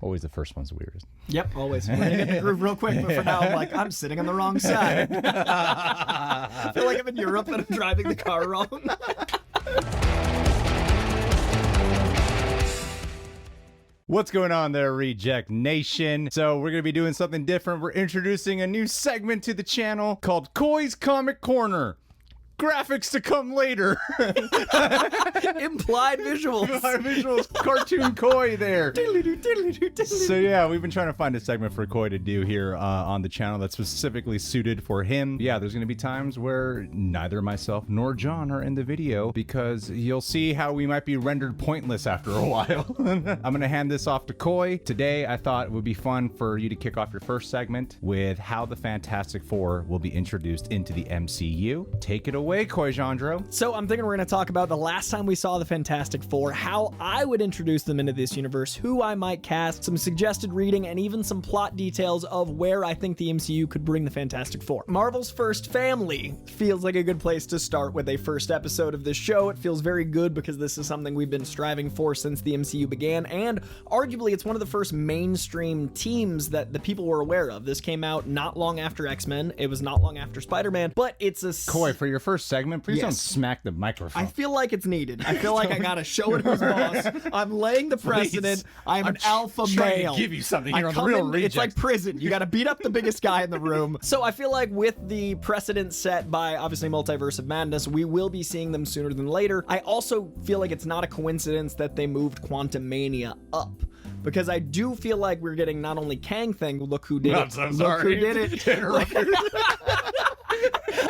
Always the first one's the weirdest. Yep, always. We're gonna get the groove real quick, but for now I'm like, I'm sitting on the wrong side. I feel like I'm in Europe and I'm driving the car wrong. What's going on there, Reject Nation? So we're going to be doing something different. We're introducing a new segment to the channel called Coy's Comic Corner. Graphics to come later. Implied visuals. Implied visuals. Cartoon Coy there. So yeah, we've been trying to find a segment for Coy to do here on the channel that's specifically suited for him. Yeah, there's going to be times where neither myself nor John are in the video because you'll see how we might be rendered pointless after a while. I'm going to hand this off to Coy. Today, I thought it would be fun for you to kick off your first segment with how the Fantastic Four will be introduced into the MCU. Take it away, Coy Jandreau. So I'm thinking we're going to talk about the last time we saw the Fantastic Four, how I would introduce them into this universe, who I might cast, some suggested reading, and even some plot details of where I think the MCU could bring the Fantastic Four. Marvel's First Family feels like a good place to start with a first episode of this show. It feels very good because this is something we've been striving for since the MCU began, and arguably it's one of the first mainstream teams that the people were aware of. This came out not long after X-Men. It was not long after Spider-Man, but it's a... Coy, for your first segment, please don't smack the microphone. I feel like it's needed. I feel like I gotta show it who's boss. I'm laying the precedent. I'm an alpha male. To give you something here on the real Reject. It's like prison. You gotta beat up the biggest guy in the room. So I feel like with the precedent set by obviously Multiverse of Madness, we will be seeing them sooner than later. I also feel like it's not a coincidence that they moved Quantamania up, because I do feel like we're getting not only Kang thing, look who did it. Look who did it.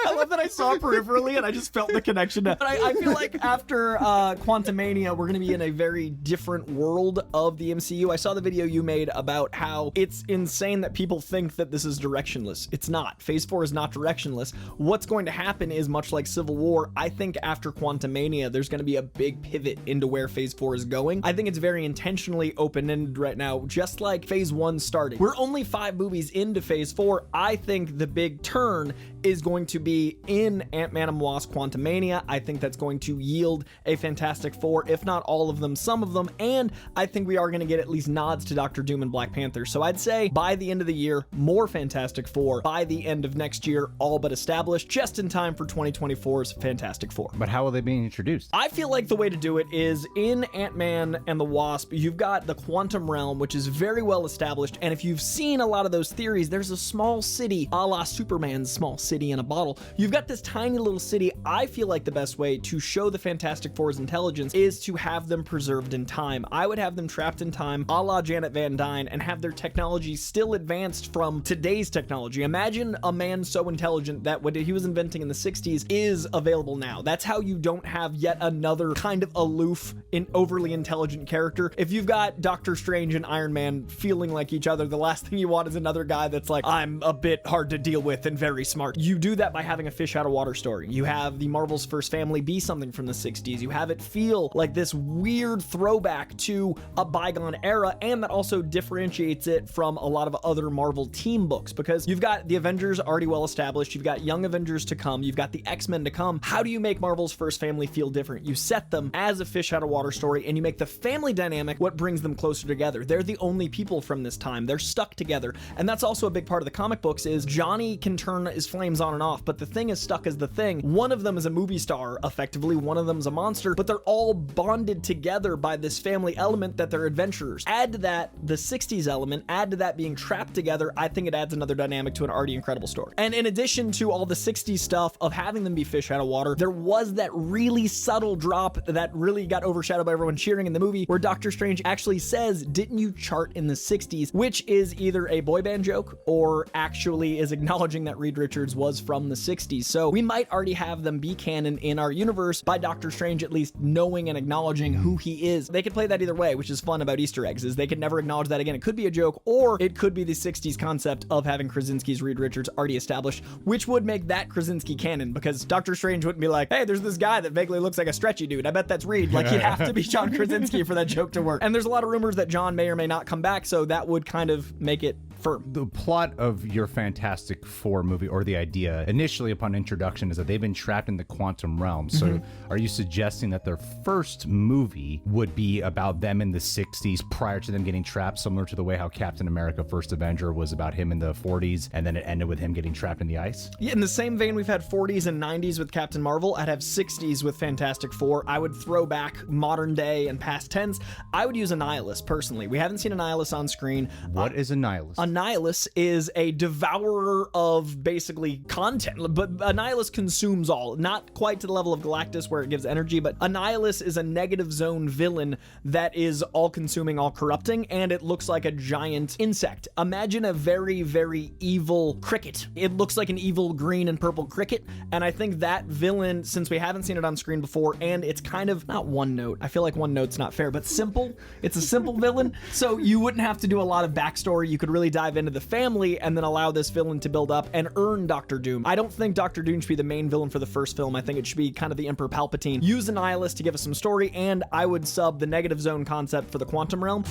I love that I saw peripherally and I just felt the connection. But I feel like after Quantumania, we're going to be in a very different world of the MCU. I saw the video you made about how it's insane that people think that this is directionless. It's not. Phase 4 is not directionless. What's going to happen is much like Civil War. I think after Quantumania, there's going to be a big pivot into where Phase 4 is going. I think it's very intentionally open-ended right now, just like Phase 1 started. We're only 5 movies into Phase 4. I think the big turn is going to be in Ant-Man and Wasp Quantumania. I think that's going to yield a Fantastic Four, if not all of them, some of them, and I think we are going to get at least nods to Doctor Doom and Black Panther. So I'd say by the end of the year, more Fantastic Four. By the end of next year, all but established, just in time for 2024's Fantastic Four. But how will they be introduced? I feel like the way to do it is in Ant-Man and the Wasp, you've got the quantum realm, which is very well established, and if you've seen a lot of those theories, there's a small city, a la Superman's small city in a bottle. You've got this tiny little city. I feel like the best way to show the Fantastic Four's intelligence is to have them preserved in time. I would have them trapped in time, a la Janet Van Dyne, and have their technology still advanced from today's technology. Imagine a man so intelligent that what he was inventing in the 60s is available now. That's how you don't have yet another kind of aloof and overly intelligent character. If you've got Doctor Strange and Iron Man feeling like each other, the last thing you want is another guy that's like, I'm a bit hard to deal with and very smart. You do that by having a fish out of water story. You have the Marvel's First Family be something from the 60s. You have it feel like this weird throwback to a bygone era, and that also differentiates it from a lot of other Marvel team books, because you've got the Avengers already well established, you've got Young Avengers to come, you've got the X-Men to come. How do you make Marvel's First Family feel different? You set them as a fish out of water story, and you make the family dynamic what brings them closer together. They're the only people from this time. They're stuck together, and that's also a big part of the comic books is Johnny can turn his flames on and off, but the Thing is stuck as the Thing. One of them is a movie star, effectively, one of them is a monster, but they're all bonded together by this family element that they're adventurers. Add to that the 60s element, add to that being trapped together, I think it adds another dynamic to an already incredible story. And in addition to all the 60s stuff of having them be fish out of water, there was that really subtle drop that really got overshadowed by everyone cheering in the movie, where Doctor Strange actually says, didn't you chart in the 60s? Which is either a boy band joke or actually is acknowledging that Reed Richards was from the 60s. So we might already have them be canon in our universe by Doctor Strange at least knowing and acknowledging who he is. They could play that either way, which is fun about Easter eggs, is they could never acknowledge that again. It could be a joke, or it could be the 60s concept of having Krasinski's Reed Richards already established, which would make that Krasinski canon, because Doctor Strange wouldn't be like, hey, there's this guy that vaguely looks like a stretchy dude. I bet that's Reed. Like, he'd have to be John Krasinski for that joke to work. And there's a lot of rumors that John may or may not come back, so that would kind of make it firm. The plot of your Fantastic Four movie, or the idea initially upon introduction, is that they've been trapped in the quantum realm. So are you suggesting that their first movie would be about them in the 60s prior to them getting trapped, similar to the way how Captain America First Avenger was about him in the 40s, and then it ended with him getting trapped in the ice? Yeah, in the same vein we've had 40s and 90s with Captain Marvel, I'd have 60s with Fantastic Four. I would throw back modern day and past tense. I would use Annihilus, personally. We haven't seen Annihilus on screen. What is Annihilus? Annihilus is a devourer of basically content, but Annihilus consumes all. Not quite to the level of Galactus where it gives energy, but Annihilus is a negative zone villain that is all-consuming, all-corrupting, and it looks like a giant insect. Imagine a very, very evil cricket. It looks like an evil green and purple cricket, and I think that villain, since we haven't seen it on screen before, and it's kind of, not one note, I feel like one note's not fair, but simple. It's a simple villain, so you wouldn't have to do a lot of backstory. You could really dive into the family and then allow this villain to build up and earn Doctor Doom. I don't think Doctor Doom should be the main villain for the first film. I think it should be kind of the Emperor Palpatine. Use Annihilus to give us some story, and I would sub the negative zone concept for the quantum realm.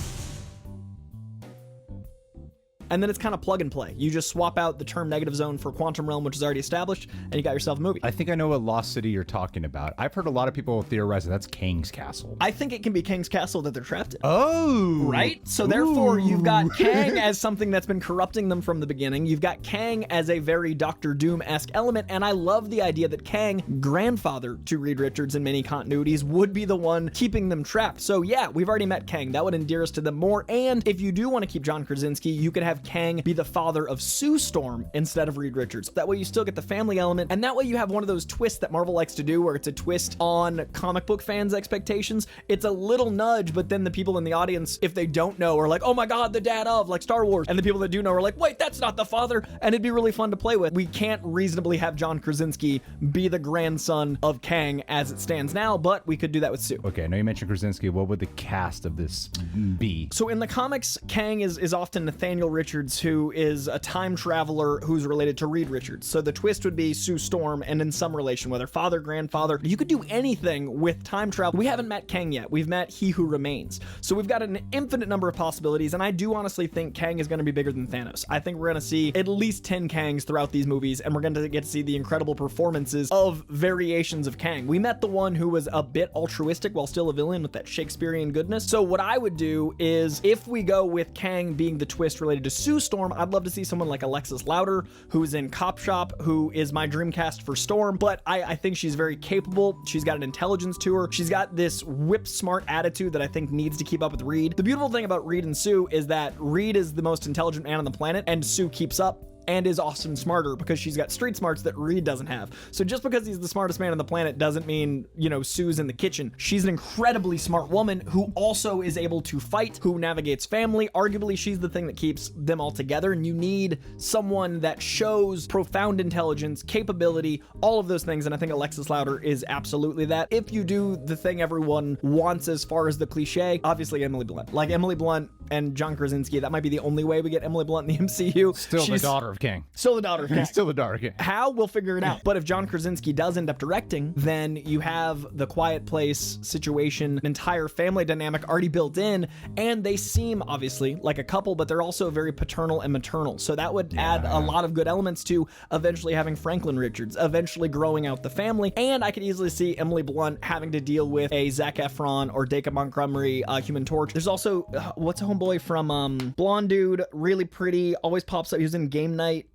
And then it's kind of plug and play. You just swap out the term negative zone for quantum realm, which is already established, and you got yourself a movie. I think I know what Lost City you're talking about. I've heard a lot of people theorize that that's Kang's castle. I think it can be Kang's castle that they're trapped in. Oh! Right? So therefore, you've got Kang as something that's been corrupting them from the beginning. You've got Kang as a very Doctor Doom-esque element, and I love the idea that Kang, grandfather to Reed Richards in many continuities, would be the one keeping them trapped. So yeah, we've already met Kang. That would endear us to them more, and if you do want to keep John Krasinski, you could have Kang be the father of Sue Storm instead of Reed Richards. That way you still get the family element, and that way you have one of those twists that Marvel likes to do where it's a twist on comic book fans' expectations. It's a little nudge, but then the people in the audience, if they don't know, are like, oh my god, the dad of, like Star Wars. And the people that do know are like, wait, that's not the father. And it'd be really fun to play with. We can't reasonably have John Krasinski be the grandson of Kang as it stands now, but we could do that with Sue. Okay, I know you mentioned Krasinski. What would the cast of this be? So in the comics, Kang is often Nathaniel Richards, who is a time traveler who's related to Reed Richards. So the twist would be Sue Storm, and in some relation, whether father, grandfather, you could do anything with time travel. We haven't met Kang yet. We've met He Who Remains. So we've got an infinite number of possibilities, and I do honestly think Kang is going to be bigger than Thanos. I think we're going to see at least 10 Kangs throughout these movies, and we're going to get to see the incredible performances of variations of Kang. We met the one who was a bit altruistic while still a villain with that Shakespearean goodness. So what I would do is, if we go with Kang being the twist related to Sue Storm, I'd love to see someone like Alexis Louder, who's in Cop Shop, who is my dream cast for Storm, but I think she's very capable. She's got an intelligence to her. She's got this whip smart attitude that I think needs to keep up with Reed. The beautiful thing about Reed and Sue is that Reed is the most intelligent man on the planet, and Sue keeps up and is often smarter because she's got street smarts that Reed doesn't have. So just because he's the smartest man on the planet doesn't mean, you know, Sue's in the kitchen. She's an incredibly smart woman who also is able to fight, who navigates family. Arguably, she's the thing that keeps them all together, and you need someone that shows profound intelligence, capability, all of those things, and I think Alexis Louder is absolutely that. If you do the thing everyone wants as far as the cliche, obviously Emily Blunt. Like Emily Blunt and John Krasinski, that might be the only way we get Emily Blunt in the MCU. Still the daughter of King. Still the daughter of King. Still the daughter of King. How? We'll figure it out. But if John Krasinski does end up directing, then you have the Quiet Place situation, an entire family dynamic already built in, and they seem obviously like a couple, but they're also very paternal and maternal. So that would add a lot of good elements to eventually having Franklin Richards, eventually growing out the family, and I could easily see Emily Blunt having to deal with a Zac Efron or Dacre Montgomery Human Torch. There's also, what's a homeboy from blonde dude, really pretty, always pops up. He was in Game Night.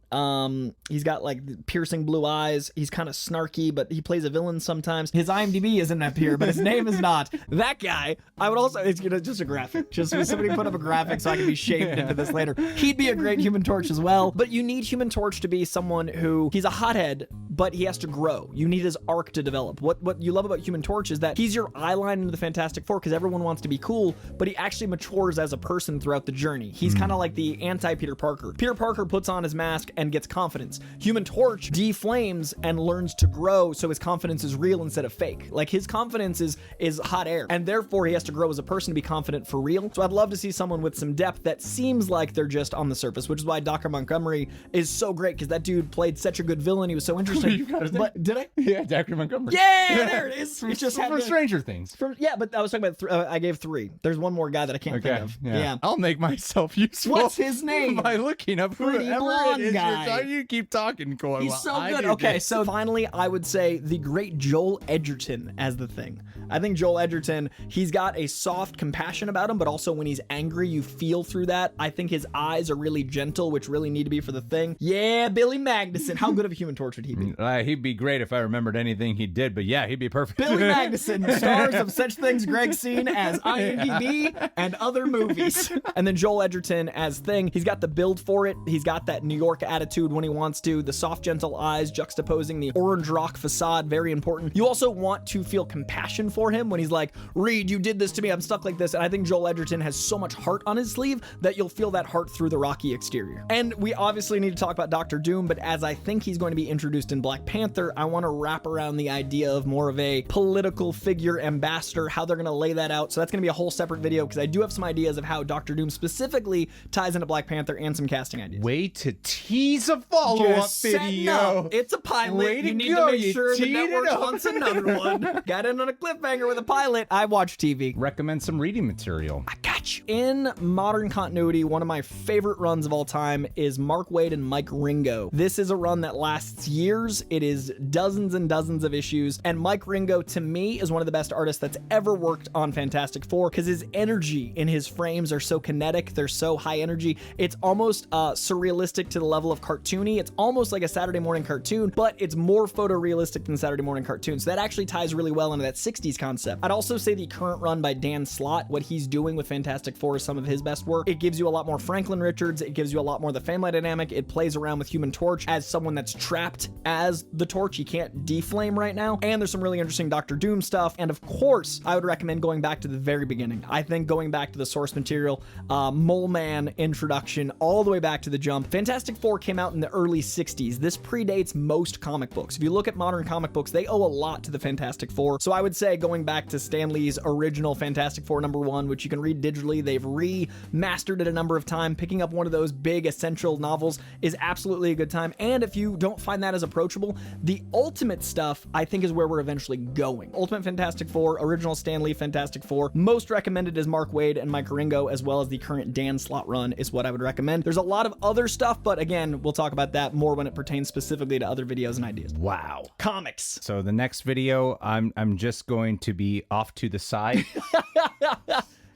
He's got like piercing blue eyes. He's kind of snarky, but he plays a villain sometimes. His IMDb isn't up here, but his name is not. That guy, I would also, it's just a graphic. Just somebody put up a graphic so I can be shaped into this later. He'd be a great Human Torch as well, but you need Human Torch to be someone who, he's a hothead, but he has to grow. You need his arc to develop. What you love about Human Torch is that he's your eye line into the Fantastic Four because everyone wants to be cool, but he actually matures as a person throughout the journey. He's kind of like the anti-Peter Parker. Peter Parker puts on his mask and gets confidence. Human Torch deflames and learns to grow, so his confidence is real instead of fake. Like, his confidence is hot air, and therefore he has to grow as a person to be confident for real. So I'd love to see someone with some depth that seems like they're just on the surface, which is why Dr. Montgomery is so great, because that dude played such a good villain. He was so interesting. You got his name? But did I? Yeah, Dr. Montgomery. Yeah, there it is. It just had from to- Stranger Things. Yeah, but I was talking about. I gave 3. There's one more guy that I can't think of. Yeah. I'll make myself useful. What's his name? By looking up Pretty whoever blonde it is. guy. You keep talking, Coy. He's while so I good. do Okay, this. so finally, I would say the great Joel Edgerton as the Thing. I think Joel Edgerton, he's got a soft compassion about him, but also when he's angry, you feel through that. I think his eyes are really gentle, which really need to be for the Thing. Yeah, Billy Magnuson. How good of a Human Torch would he be? He'd be great if I remembered anything he did, but yeah, he'd be perfect. Billy Magnuson, stars of such things Greg's seen as IMDb and other movies. And then Joel Edgerton as Thing. He's got the build for it. He's got that New York attitude when he wants to. The soft, gentle eyes juxtaposing the orange rock facade. Very important. You also want to feel compassion for him when he's like, Reed, you did this to me. I'm stuck like this. And I think Joel Edgerton has so much heart on his sleeve that you'll feel that heart through the rocky exterior. And we obviously need to talk about Doctor Doom, but as I think he's going to be introduced in Black Panther, I want to wrap around the idea of more of a political figure ambassador, how they're going to lay that out. So that's going to be a whole separate video, because I do have some ideas of how Doctor Doom specifically ties into Black Panther and some casting ideas. Way to tease a follow-up Just setting video. up. It's a pilot. Way to You need go. to make You sure the teed it network up. wants another one. Got in on a cliffhanger with a pilot. I watch TV. Recommend some reading material. I got you. In modern continuity, one of my favorite runs of all time is Mark Waid and Mike Ringo. This is a run that lasts years. It is dozens and dozens of issues. And Mike Ringo, to me, is one of the best artists that's ever worked on Fantastic Four, because his energy in his frames are so kinetic. They're so high energy. It's almost surrealistic to the level of cartoony. It's almost like a Saturday morning cartoon, but it's more photorealistic than Saturday morning cartoon. So that actually ties really well into that 60s concept. I'd also say the current run by Dan Slott, what he's doing with Fantastic Four is some of his best work. It gives you a lot more Franklin Richards. It gives you a lot more the family dynamic. It plays around with Human Torch as someone that's trapped as the Torch. He can't deflame right now. And there's some really interesting Doctor Doom stuff. And of course, I would recommend going back to the very beginning. I think going back to the source material, Mole Man introduction, all the way back to the jump. Fantastic Four came out in the early 60s. This predates most comic books. If you look at modern comic books, they owe a lot to the Fantastic Four. So I would say going back to Stan Lee's original Fantastic Four #1, which you can read digitally. They've remastered it a number of times. Picking up one of those big essential novels is absolutely a good time. And if you don't find that as approachable, the Ultimate stuff, I think, is where we're eventually going. Ultimate Fantastic Four, original Stan Lee Fantastic Four. Most recommended is Mark Waid and Mike Ringo, as well as the current Dan Slott run is what I would recommend. There's a lot of other stuff, but again, we'll talk about that more when it pertains specifically to other videos and ideas. Wow. Comics. So the next video, I'm just going to be off to the side.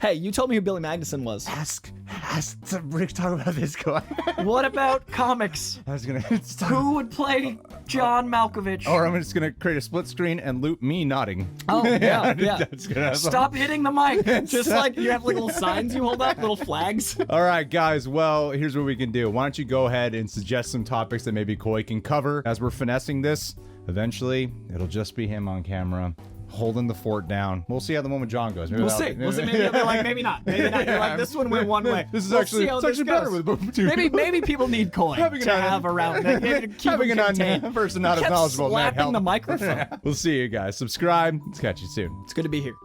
Hey, you told me who Billy Magnuson was. ask to Rick talk about this guy. What about comics? I was gonna stop. Who would play John Malkovich? Or I'm just gonna create a split screen and loop me nodding. Oh, yeah. That's gonna Stop hitting the mic. Just like you have like little signs you hold up, little flags. All right, guys. Well, here's what we can do. Why don't you go ahead and suggest some topics that maybe Coy can cover as we're finessing this. Eventually, it'll just be him on camera, holding the fort down. We'll see how the one with John goes. Maybe We'll see. Maybe they'll be like, maybe not. Maybe not. You're like, this one went one way. This is We'll actually, see how it's this actually better goes. with two. Maybe people need Coy to have around. Maybe to keep Having them an contained. person not as Kept knowledgeable might slapping help. the microphone. We'll see you guys. Subscribe. Let's catch you soon. It's good to be here.